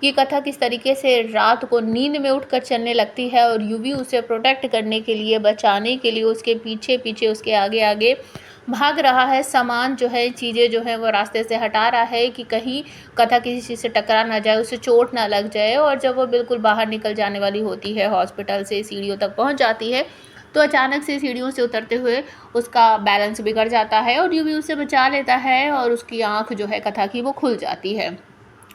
कि कथा किस तरीके से रात को नींद में उठकर चलने लगती है और यूवी उसे प्रोटेक्ट करने के लिए, बचाने के लिए उसके पीछे पीछे, उसके आगे आगे भाग रहा है। सामान जो है, चीज़ें जो है वो रास्ते से हटा रहा है कि कहीं कथा किसी चीज़ से टकरा ना जाए, उसे चोट ना लग जाए। और जब वो बिल्कुल बाहर निकल जाने वाली होती है, हॉस्पिटल से सीढ़ियों तक पहुंच जाती है, तो अचानक से सीढ़ियों से उतरते हुए उसका बैलेंस बिगड़ जाता है और यूवी उसे बचा लेता है और उसकी आँख जो है कथा की वो खुल जाती है।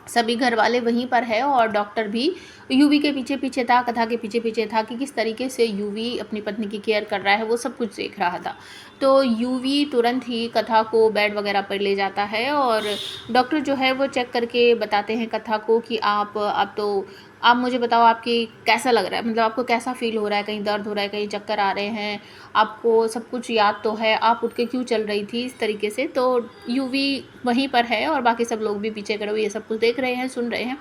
सभी घर वाले वहीं पर है और डॉक्टर भी यूवी के पीछे पीछे था, कथा के पीछे पीछे था कि किस तरीके से यूवी अपनी पत्नी की केयर कर रहा है, वो सब कुछ देख रहा था। तो यूवी तुरंत ही कथा को बेड वगैरह पर ले जाता है और डॉक्टर जो है वो चेक करके बताते हैं कथा को कि आप मुझे बताओ, आपकी कैसा लग रहा है, मतलब आपको कैसा फील हो रहा है, कहीं दर्द हो रहा है, कहीं चक्कर आ रहे हैं, आपको सब कुछ याद तो है, आप उठ के क्यों चल रही थी, इस तरीके से। तो यूवी वहीं पर है और बाकी सब लोग भी पीछे खड़े हुए ये सब कुछ देख रहे हैं, सुन रहे हैं।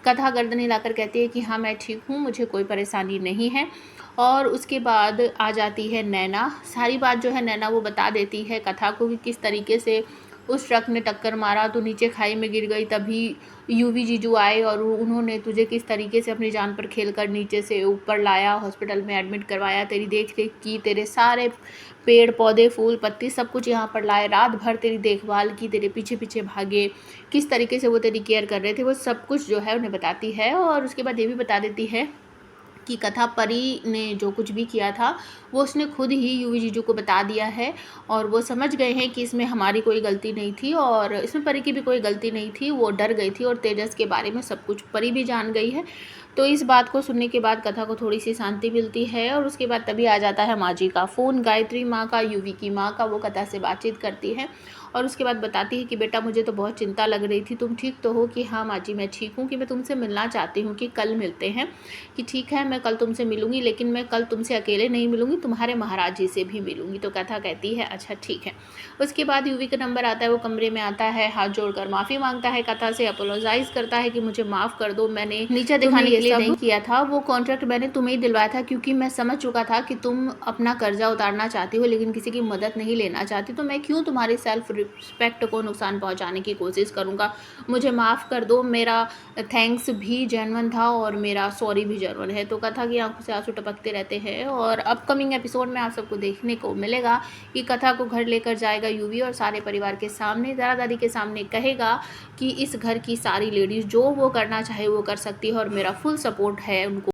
कथा गर्दन हिलाकर कहती है कि हाँ मैं ठीक हूँ, मुझे कोई परेशानी नहीं है। और उसके बाद आ जाती है नैना। सारी बात जो है नैना वो बता देती है कथा को कि किस तरीके से उस ट्रक ने टक्कर मारा, तो नीचे खाई में गिर गई, तभी यूवी जीजू आए और उन्होंने तुझे किस तरीके से अपनी जान पर खेलकर नीचे से ऊपर लाया, हॉस्पिटल में एडमिट करवाया, तेरी देख रेख की, तेरे सारे पेड़ पौधे फूल पत्ती सब कुछ यहाँ पर लाए, रात भर तेरी देखभाल की, तेरे पीछे पीछे भागे, किस तरीके से वो तेरी केयर कर रहे थे, वो सब कुछ जो है उन्हें बताती है। और उसके बाद ये भी बता देती है कि कथा परी ने जो कुछ भी किया था वो उसने खुद ही यूवी जीजू को बता दिया है और वो समझ गए हैं कि इसमें हमारी कोई गलती नहीं थी और इसमें परी की भी कोई गलती नहीं थी। वो डर गई थी और तेजस के बारे में सब कुछ परी भी जान गई है। तो इस बात को सुनने के बाद कथा को थोड़ी सी शांति मिलती है और उसके बाद तभी आ जाता है माँ जी का फ़ोन, गायत्री माँ का, यूवी की माँ का। वो कथा से बातचीत करती है और उसके बाद बताती है कि बेटा मुझे तो बहुत चिंता लग रही थी, तुम ठीक तो हो? कि हाँ माँ जी मैं ठीक हूँ, कि मैं तुमसे मिलना चाहती हूँ, कि कल मिलते हैं। कि ठीक है मैं कल तुमसे मिलूंगी, लेकिन मैं कल तुमसे अकेले नहीं मिलूंगी, तुम्हारे महाराज जी से भी मिलूंगी। तो कथा कहती है अच्छा ठीक है। उसके बाद यूवी का नंबर आता है, वो कमरे में आता है, हाथ जोड़कर माफ़ी मांगता है कथा से, अपोलोजाइज करता है कि मुझे माफ़ कर दो, मैंने नीचे दिखाने के लिए नहीं किया था, वो कॉन्ट्रैक्ट मैंने तुम्हें ही दिलवाया था क्योंकि मैं समझ चुका था कि तुम अपना कर्जा उतारना चाहती हो लेकिन किसी की मदद नहीं लेना चाहती, तो मैं क्यों तुम्हारी सेल्फ रिस्पेक्ट को नुकसान पहुंचाने की कोशिश करूंगा, मुझे माफ़ कर दो। मेरा थैंक्स भी जेन्युइन था और मेरा सॉरी भी जेन्युइन है। तो कथा की आंखों से आंसू टपकते रहते हैं और अपकमिंग एपिसोड में आप सबको देखने को मिलेगा कि कथा को घर लेकर जाएगा यूवी और सारे परिवार के सामने, दादा दादी के सामने कहेगा कि इस घर की सारी लेडीज़ जो वो करना चाहे वो कर सकती है और मेरा फुल सपोर्ट है उनको।